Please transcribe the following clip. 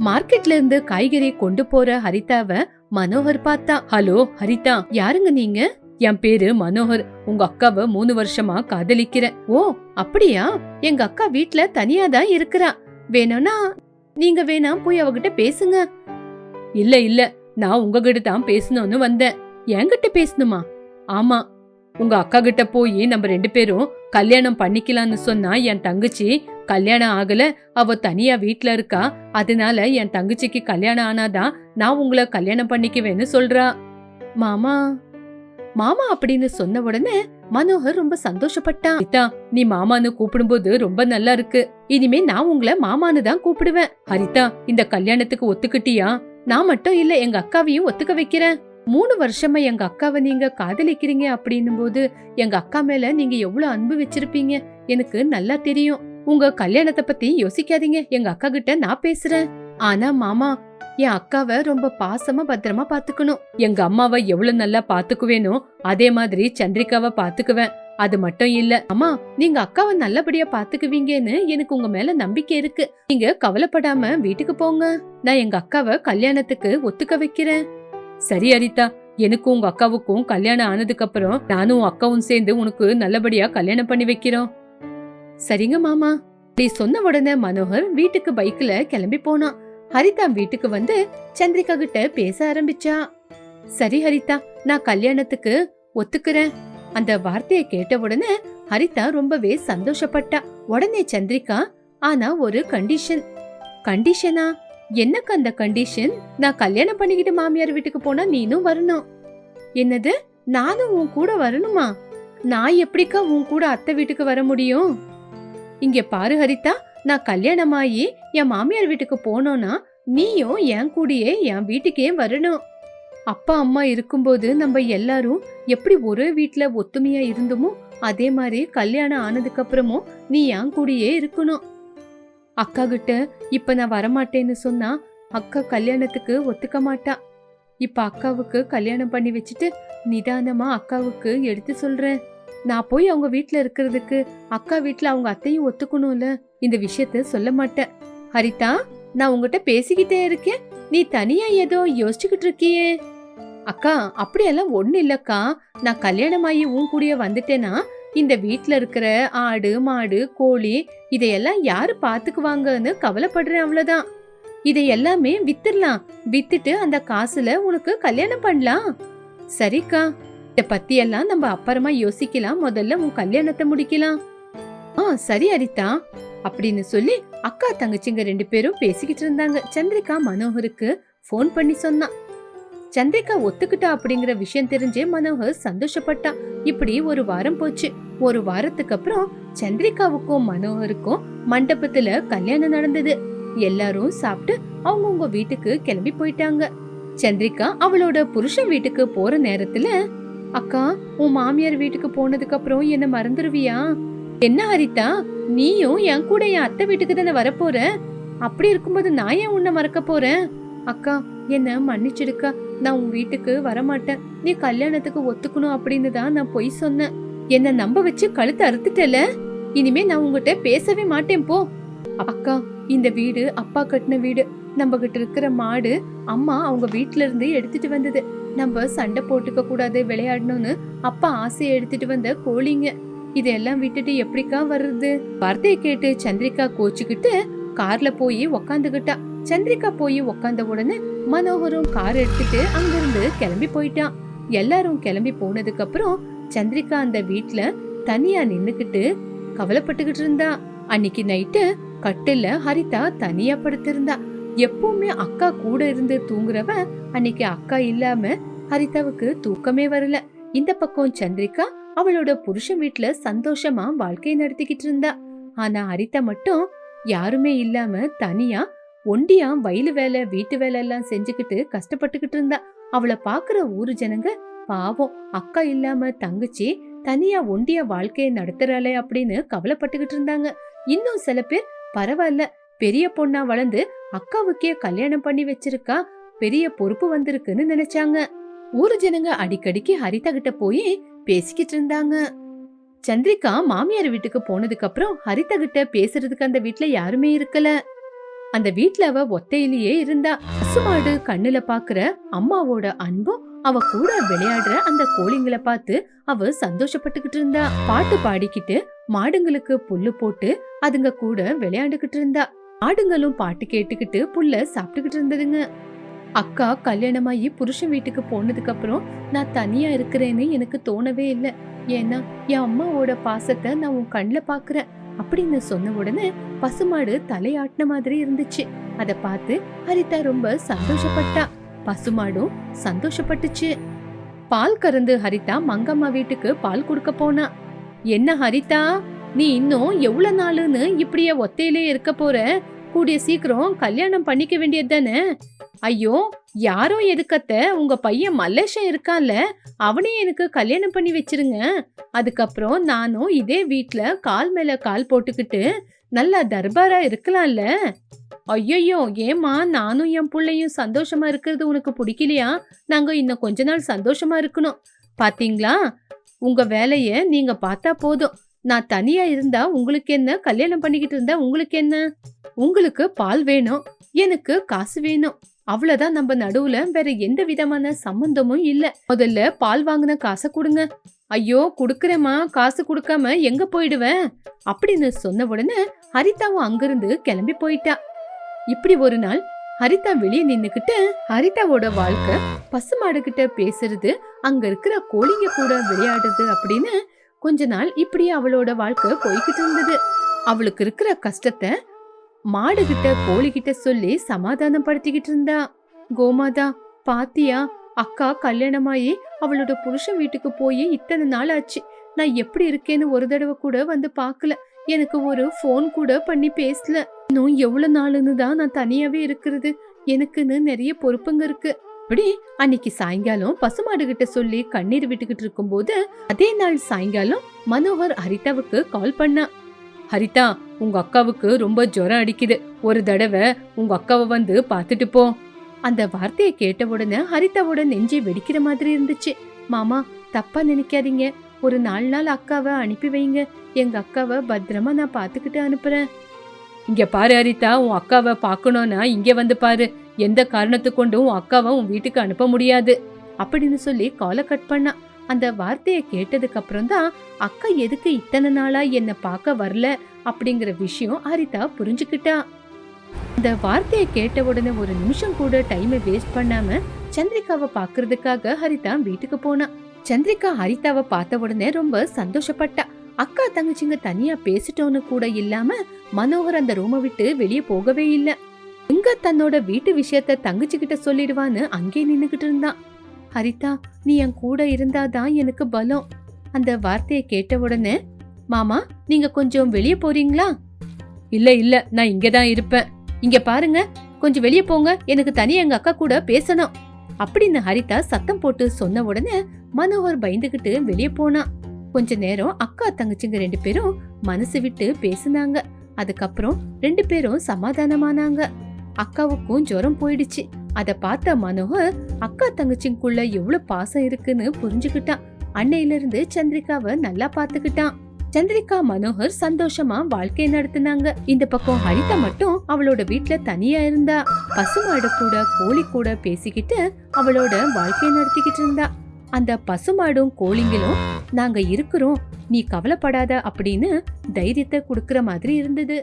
மார்க்கெட்ல இருந்து காய்கறி கொண்டு போற ஹரிதாவ மனோகர் பார்த்தா. ஹலோ ஹரிதா, யாருங்க நீங்க? என் பேரு மனோகர். உங்க அக்காவ 3 வருஷமா காதலிக்கிறேன். ஓ அப்படியா? எங்க அக்கா வீட்ல தனியா தான் இருக்கிறா. வேணும்னா நீங்க வேணா போய் அவகிட்ட பேசுங்க. இல்ல இல்ல, நான் உங்ககிட்ட தான் பேசணும்னு வந்தேன். என்கிட்ட பேசணுமா? ஆமா, உங்க அக்கா கிட்ட போய் நம்ம 2 பேரும் கல்யாணம் பண்ணிக்கலாம்னு சொன்னா என் தங்கச்சி கல்யாணம் ஆகல, அவ தனியா வீட்ல இருக்கா, அதனால என் தங்கச்சிக்கு கல்யாணம் ஆனாதான் நான் உங்களை கல்யாணம் பண்ணிக்குவேன்னு சொல்றா. மாமா மாமா அப்படின்னு சொன்ன உடனே மனோகர் ரொம்ப சந்தோஷப்பட்டான். நீ மாமான்னு கூப்பிடும்போது ரொம்ப நல்லா இருக்கு. இனிமே நான் உங்களை மாமான்னு தான் கூப்பிடுவேன். ஹரிதா, இந்த கல்யாணத்துக்கு ஒத்துக்கிட்டியா? நான் மட்டும் இல்ல, எங்க அக்காவையும் ஒத்துக்க வைக்கிறேன். 3 வருஷமா எங்க அக்காவை நீங்க காதலிக்கிறீங்க அப்படின்னும் போது எங்க அக்கா மேல நீங்க எவ்வளவு அன்பு வச்சிருப்பீங்க எனக்கு நல்லா தெரியும். உங்க கல்யாணத்தை பத்தி யோசிக்காதீங்க, எங்க அக்கா கிட்ட நான் பேசுறேன். ஆனா மாமா, என் அக்காவை ரொம்ப பாசமா பத்திரமா பாத்துக்கணும். எங்க அம்மாவை எவ்வளவு நல்லா பாத்துக்குவேனோ அதே மாதிரி சந்திரிகாவை பாத்துக்குவேன். அது மட்டும் இல்ல அம்மா, நீங்க அக்காவை நல்லபடியா பாத்துக்குவீங்கன்னு எனக்கு உங்க மேல நம்பிக்கை இருக்கு. நீங்க கவலைப்படாம வீட்டுக்கு போங்க. நான் எங்க அக்காவை கல்யாணத்துக்கு ஒத்துக்க வைக்கிறேன். சரி ஹரிதா, எனக்கும் உங்க அக்காவுக்கும் கல்யாணம் ஆனதுக்கு அப்புறம் நானும் அக்காவும் சேர்ந்து உனக்கு நல்லபடியா கல்யாணம் பண்ணி வைக்கிறோம். சரிங்க மாமா. அப்படி சொன்ன உடனே மனோகர் வீட்டுக்கு பைக்ல கிளம்பி போனான். ஹரிதா வீட்டுக்கு வந்து சந்திரிகா கிட்ட பேச ஆரம்பிச்சா. சரி ஹரிதா, நான் கல்யாணத்துக்கு ஒத்துக்கிறேன். அந்த வார்த்தையை கேட்ட உடனே ஹரிதா ரொம்பவே சந்தோஷப்பட்டா. உடனே சந்திரிகா, ஆனா ஒரு கண்டிஷன். கண்டிஷனா? எனக்கு அந்த கண்டிஷன், நான் கல்யாணம் பண்ணிக்கிட்டு மாமியார் வீட்டுக்கு போனா நீனும் வரணும். என்னது, நானும் உன் கூட வரணுமா? நான் எப்படிக்கா உன் கூட அத்தை வீட்டுக்கு வர முடியும்? இங்க பாரு ஹரிதா, நான் கல்யாணமாயி என் மாமியார் வீட்டுக்கு போனோம்னா நீயும் என் கூடயே என் வீட்டுக்கே வரணும். அப்பா அம்மா இருக்கும்போது நம்ம எல்லாரும் எப்படி ஒரே வீட்டுல ஒத்துமையா இருந்தோமோ அதே மாதிரி கல்யாணம் ஆனதுக்கு அப்புறமும் நீ என் கூடயே இருக்கணும். அக்கா கிட்ட இப்ப நான் வரமாட்டேன்னு சொன்னா அக்கா கல்யாணத்துக்கு ஒத்துக்க மாட்டா. இப்ப அக்காவுக்கு கல்யாணம் பண்ணி வச்சுட்டு நிதானமா அக்காவுக்கு எடுத்து சொல்றேன். நான் போய் அவங்க வீட்ல இருக்கிறதுக்கு அக்கா வீட்ல அவங்க அத்தையும் ஒத்துக்கணும்ல. இந்த விஷயத்த சொல்ல மாட்டேன். ஹரிதா, நான் உங்ககிட்ட பேசிக்கிட்டே இருக்கேன், நீ தனியா ஏதோ யோசிச்சுக்கிட்டு இருக்கியே. அக்கா, அப்படியெல்லாம் ஒண்ணு இல்லக்கா. நான் கல்யாணமாயி உன் கூடயே வந்துட்டேன்னா இந்த வீட்ல இருக்கிற ஆடு மாடு கோழி இதையெல்லாம் யாரு பாத்துக்குவாங்கன்னு கவலைப்படுறேன், அவ்வளவுதான். இதை எல்லாமே வித்துடலாம். வித்துட்டு அந்த காசுல உனக்கு கல்யாணம் பண்ணலாம். சரிக்கா, இத பத்தி எல்லாம் நம்ம அப்புறமா யோசிக்கலாம், முதல்ல உன் கல்யாணத்தை முடிக்கலாம். சரி ஹரிதா அப்படின்னு சொல்லி அக்கா தங்கச்சிங்க 2 பேரும் பேசிக்கிட்டு இருந்தாங்க. சந்திரிகா மனோகருக்கு போன் பண்ணி சொன்னான். சந்திரிகா ஒத்துக்கிட்டா அப்படிங்கிற விஷயம் தெரிஞ்சே மனோகர் சந்தோஷப்பட்டான். இப்படி ஒரு வாரம் போச்சு. ஒரு வாரத்துக்கு அப்புறம் சந்திரிகாவுக்கும் மனோகருக்கும் மண்டபத்துல கல்யாணம் நடந்தது. எல்லாரும் சாப்பிட்டு அவங்கவுங்க வீட்டுக்கு கிளம்பி போயிட்டாங்க. சந்திரிகா அவளோட புருஷன் வீட்டுக்கு போற நேரத்துல, அக்கா, உன் மாமியார் வீட்டுக்கு போனதுக்கு அப்புறம் என்ன மறந்துருவியா? என்ன ஹரிதா, நீயும் என் கூட என் அத்தை வீட்டுக்கு தானே வரப்போற. அப்படி இருக்கும்போது நான் ஏன் உன்னை மறக்க போறேன்? அக்கா, என்ன மன்னிச்சிடுக்கா, நான் உன் வீட்டுக்கு வரமாட்டேன். நீ கல்யாணத்துக்கு ஒத்துக்கணும் அப்படின்னு தான் நான் பொய் சொன்னேன். என்ன நம்ப வச்சு கழுத்தை அறுத்துட்டல. இனிமே நான் உங்ககிட்ட பேசவே மாட்டேன் போ. அக்கா, இந்த வீடு அப்பா கட்டின வீடு. நம்ம கிட்ட இருக்கிற மாடு அம்மா அவங்க வீட்டுல இருந்து எடுத்துட்டு வந்தது. நம்ம சண்டை போட்டுக்க கூடாது விளையாடணும்னு அப்பா ஆசையை எடுத்துட்டு வந்த கோழிங்க. இதெல்லாம் விட்டுட்டு எப்படிக்கா வர்றது? வார்த்தையை கேட்டு சந்திரிகா கோச்சுக்கிட்டு கார்ல போய் உக்காந்துகிட்டா. சந்திரிகா போய் உக்காந்த உடனே மனோகரும் கார் எடுத்துட்டு அங்கிருந்து கிளம்பி போயிட்டான். எல்லாரும் கிளம்பி போனதுக்கு அப்புறம் சந்திரிகா அந்த வீட்ல தனியா நின்னுக்கிட்டு கவலைப்பட்டுக்கிட்டு இருந்தா. அன்னைக்கு நைட்டு கட்டில ஹரிதா தனியா படுத்திருந்தா. எப்பவுமே அக்கா கூட இருந்து தூங்குறவ அன்னைக்கு அக்கா இல்லாம ஹரிதாவுக்கு தூக்கமே வரல. இந்த பக்கம் சந்திரிகா அவளோட புருஷன் வீட்ல சந்தோஷமா வாழ்க்கையை நடத்திக்கிட்டு இருந்தா. ஆனா ஹரிதா மட்டும் யாருமே இல்லாம தனியா ஒண்டியா வயலு வேலை வீட்டு வேலை எல்லாம் செஞ்சுக்கிட்டு கஷ்டப்பட்டுக்கிட்டு இருந்தா. அவளை பாக்குற ஊரு ஜனங்க, பாவம் அக்கா இல்லாம தங்கச்சி தனியா ஒண்டியா வாழ்க்கையை நடத்துறாளே அப்படின்னு கவலைப்பட்டுக்கிட்டு இருந்தாங்க. இன்னும் சில பேர், பரவாயில்ல, பெரிய பொண்ணா வளர்ந்து அக்காவுக்கே கல்யாணம் பண்ணி வச்சிருக்கா, பெரிய பொறுப்பு வந்திருக்குன்னு நினைச்சாங்க. ஊரு ஜனங்க அடிக்கடிக்கு ஹரிதா கிட்ட போய் பேசிக்கிட்டு இருந்தாங்க. சந்திரிகா மாமியார் வீட்டுக்கு போனதுக்கு அப்புறம் ஹரிதா கிட்ட பேசுறதுக்கு அந்த வீட்ல யாருமே இருக்கல. அந்த வீட்ல அவ ஒத்தையிலேயே இருந்தா. பசுமாடு கண்ணுல பாக்குற அம்மாவோட அன்பும் அவ கூட விளையாடுற அந்த கோழிங்களை பார்த்து அவ சந்தோஷப்பட்டுக்கிட்டு இருந்தா. பாட்டு பாடிக்கிட்டு மாடுங்களுக்கு புல்லு போட்டு அதுங்க கூட விளையாண்டுகிட்டு இருந்தா. மாடுங்களும் பாட்டு கேட்டுக்கிட்டு புல்ல சாப்பிட்டுக்கிட்டு இருந்ததுங்க. அக்கா கல்யாணமாயி புருஷன் வீட்டுக்கு போனதுக்கு அப்புறம் நான் தனியா இருக்கிறேன்னு எனக்கு தோணவே இல்லை. ஏன்னா என் அம்மாவோட பாசத்தை நான் உன் கண்ணுல பாக்குறேன் அப்படின்னு சொன்ன உடனே பசுமாடு தலையாட்டின மாதிரி இருந்துச்சு. அத பார்த்து ஹரிதா ரொம்ப சந்தோஷப்பட்டா. பசுமாடும் சந்தோஷப்பட்டுச்சு. பால் கறந்து ஹரிதா மங்கம்மா வீட்டுக்கு பால் கொடுக்க போனா. என்ன ஹரிதா, நீ இன்னும் எவ்வளவு நாளுன்னு இப்படியே ஒத்தையிலே இருக்க போற? கூடிய சீக்கிரம் கல்யாணம் பண்ணிக்க வேண்டியது தானே? ஐயோ, யாரோ எதுக்கத்த, உங்க பையன் மல்லேஷன் இருக்கான்ல, அவனே எனக்கு கல்யாணம் பண்ணி வச்சிருங்க. அதுக்கப்புறம் நானும் இதே வீட்ல கால் மேல கால் போட்டுக்கிட்டு நல்லா தர்பாரா இருக்கலாம்ல. ஐயோ, ஏமா, நானும் என் பிள்ளையும் சந்தோஷமா இருக்கிறது உனக்கு பிடிக்கலையா? நாங்க இன்னும் கொஞ்ச நாள் சந்தோஷமா இருக்கணும். பாத்தீங்களா, உங்க வேலைய நீங்க பார்த்தா போதும். நான் தனியா இருந்தா உங்களுக்கு என்ன, கல்யாணம் பண்ணிக்கிட்டு இருந்தா உங்களுக்கு என்ன? உங்களுக்கு பால் வேணும், எனக்கு காசு வேணும், அவ்வளவுதான். நம்ம நடுவுல வேற எந்த விதமான சம்பந்தமும் இல்ல. முதல்ல பால் வாங்கின காசை கொடுங்க. ஐயோ, குடுக்கறேமா, காசு கொடுக்காம எங்க போயிடுவேன் அப்படின்னு சொன்ன உடனே ஹரிதாவும் அங்கிருந்து கிளம்பி போயிட்டா. இப்படி ஒரு நாள் ஹரிதா வெளியே நின்னுக்கிட்டு ஹரிதாவோட வாழ்க்கை பசுமாடு கிட்ட பேசுறது, அங்க இருக்கிற கோழிங்க கூட விளையாடுறது அப்படின்னு கொஞ்ச நாள் இப்படியே அவளோட வாழ்க்கை போய்கிட்டு இருந்தது. அவளுக்கு இருக்கிற கஷ்டத்தை மாடு கிட்ட கோழி கிட்ட சொல்லி சமாதானம் படுத்திக்கிட்டு இருந்தா. கோமாதா, பாத்தியா, அக்கா கல்யாணமாயி அவளோட புருஷன் வீட்டுக்கு போய் இத்தனை நாள் ஆச்சு. நான் எப்படி இருக்கேன்னு ஒரு தடவை கூட வந்து பாக்கல. எனக்கு ஒரு போன் கூட பண்ணி பேசல. இன்னும் எவ்வளவு நாளுன்னு தான் நான் தனியாவே இருக்கிறது? எனக்குன்னு நிறைய பொறுப்புங்க இருக்கு. அப்படி அன்னைக்கு சாயங்காலம் பசுமாடு கிட்ட சொல்லி கண்ணீர் விட்டுக்கிட்டு இருக்கும் போது அதே நாள் சாயங்காலம் மனோகர் ஹரிதாவுக்கு கால் பண்ணா. ஹரிதா, உங்க அக்காவுக்கு ரொம்ப ஜுரம் அடிக்குது, ஒரு தடவை உங்க அக்காவை வந்து பாத்துட்டு போ. அந்த வார்த்தையை கேட்ட உடனே ஹரிதாவோட நெஞ்சை வெடிக்கிற மாதிரி இருந்துச்சு. மாமா, தப்பா நினைக்காதீங்க, ஒரு 4 நாள் அக்காவை அனுப்பி வைங்க. எங்க அக்காவை பத்திரமா நான் பாத்துக்கிட்டு அனுப்புறேன். இங்க பாரு ஹரிதா, உன் அக்காவை பாக்கணும்னா இங்க வந்து பாரு. எந்த காரணத்து கொண்டும் உன் அக்காவை உன் வீட்டுக்கு அனுப்ப முடியாது அப்படின்னு சொல்லி காலை கட் பண்ணா. அந்த வார்த்தையை கேட்டதுக்கு அப்புறம் தான் அக்கா எதுக்கு இத்தனை நாளா என்ன பார்க்க வரல அப்படிங்கிற விஷயம் ஹரிதா புரிஞ்சுக்கிட்டா. அந்த வார்த்தையை கேட்ட உடனே ஒரு நிமிஷம் கூட டைமை வேஸ்ட் பண்ணாம சந்திரிகாவை பாக்குறதுக்காக ஹரிதா வீட்டுக்கு போனா. சந்திரிகா ஹரிதாவை பார்த்த உடனே ரொம்ப சந்தோஷப்பட்டா. அக்கா தங்கச்சிங்க தனியா பேசிட்டோன்னு கூட இல்லாம மனோகர் அந்த ரூமை விட்டு வெளியே போகவே இல்லை. எங்க தன்னோட வீட்டு விஷயத்த தங்கச்சிக்கிட்ட சொல்லிடுவான்னு அங்கே நின்னுகிட்டு இருந்தான். ஹரிதா, நீ என் கூட இருந்தாதான் எனக்கு பலம். அந்த வார்த்தையை கேட்ட உடனே, மாமா, நீங்க கொஞ்சம் வெளியே போறீங்களா? இல்ல இல்ல, நான் இங்கதான் இருப்பேன். இங்க பாருங்க, கொஞ்சம் வெளியே போங்க, எனக்கு தனியா எங்க அக்கா கூட பேசணும் அப்படின்னு ஹரிதா சத்தம் போட்டு சொன்ன உடனே மனோகர் பயந்துகிட்டு வெளியே போனா. கொஞ்ச நேரம் அக்கா தங்கச்சிங்க 2 பேரும் மனசு விட்டு பேசினாங்க. அதுக்கப்புறம் 2 பேரும் சமாதானமானாங்க. அக்காவுக்கும் ஜுரம் போயிடுச்சு. அத பார்த்த மனோகர் அக்கா தங்கச்சிங்குள்ள எவ்வளவு பாசம் இருக்குன்னு புரிஞ்சுக்கிட்டான். அன்னையில இருந்து சந்திரிகாவை நல்லா பாத்துக்கிட்டான். சந்திரிகா மனோகர் சந்தோஷமா வாழ்க்கை நடத்தினாங்க. இந்த பக்கம் ஹரிதா மட்டும் அவளோட வீட்டுல தனியா இருந்தா. பசுமாடு கூட கோழி கூட பேசிக்கிட்டு அவளோட வாழ்க்கையை நடத்திக்கிட்டு இருந்தா. அந்த பசுமாடும் கோழிங்களும் நாங்க இருக்கிறோம், நீ கவலைப்படாத அப்படின்னு தைரியத்தை குடுக்கற மாதிரி இருந்தது.